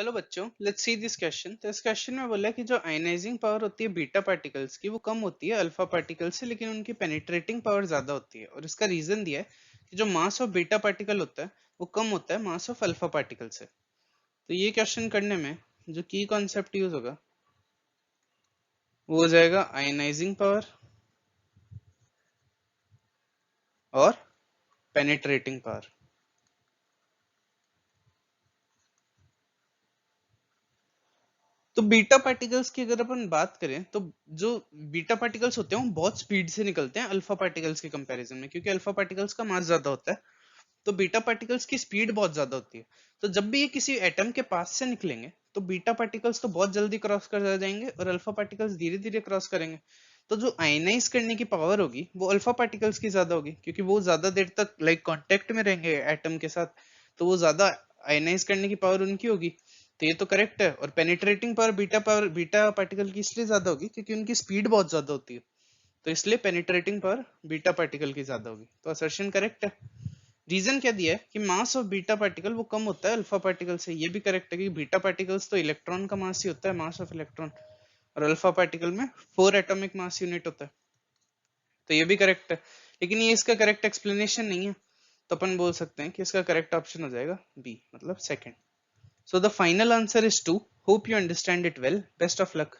Hello बच्चों, let's see this question. तो इस क्वेश्चन में बोला है कि जो आयनाइजिंग पावर होती है बीटा पार्टिकल्स की वो कम होती है अल्फा पार्टिकल से, लेकिन उनकी पेनिट्रेटिंग पावर ज्यादा होती है। और इसका रीजन दिया है कि जो मास ऑफ बीटा पार्टिकल होता है वो कम होता है मास ऑफ अल्फा पार्टिकल से। तो ये क्वेश्चन करने में जो की कॉन्सेप्ट यूज होगा वो हो जाएगा आयनाइजिंग पावर और पेनिट्रेटिंग पावर। तो बीटा पार्टिकल्स की अगर अपन बात करें तो जो बीटा पार्टिकल्स होते हैं वो बहुत स्पीड से निकलते हैं अल्फा पार्टिकल्स के कंपैरिजन में, क्योंकि अल्फा पार्टिकल्स का मास ज्यादा होता है। तो बीटा पार्टिकल्स की स्पीड बहुत ज्यादा होती है। तो जब भी ये किसी एटम के पास से निकलेंगे तो बीटा पार्टिकल्स तो बहुत जल्दी क्रॉस कर जाएंगे और अल्फा पार्टिकल्स धीरे धीरे क्रॉस करेंगे। तो जो आयनाइज करने की पावर होगी वो अल्फा पार्टिकल्स की ज्यादा होगी, क्योंकि वो ज्यादा देर तक कांटेक्ट में रहेंगे एटम के साथ। तो वो ज्यादा आयनाइज करने की पावर उनकी होगी। तो ये तो करेक्ट है। और पेनिट्रेटिंग पावर बीटा पार्टिकल की इसलिए ज्यादा होगी क्योंकि उनकी स्पीड बहुत ज्यादा होती है। तो इसलिए पेनिट्रेटिंग पावर बीटा पार्टिकल की ज्यादा होगी। तो असर्शन करेक्ट है। रीजन क्या दिया है कि मास ऑफ बीटा पार्टिकल वो कम होता है अल्फा पार्टिकल से। ये भी करेक्ट है कि बीटा पार्टिकल्स तो इलेक्ट्रॉन का मास ही होता है, मास ऑफ इलेक्ट्रॉन। और अल्फा पार्टिकल में 4 एटॉमिक मास यूनिट होता है। तो ये भी करेक्ट है। लेकिन ये इसका करेक्ट एक्सप्लेनेशन नहीं है। तो अपन बोल सकते हैं कि इसका करेक्ट ऑप्शन हो जाएगा बी, मतलब second. So the final answer is 2। Hope you understand it well. Best of luck.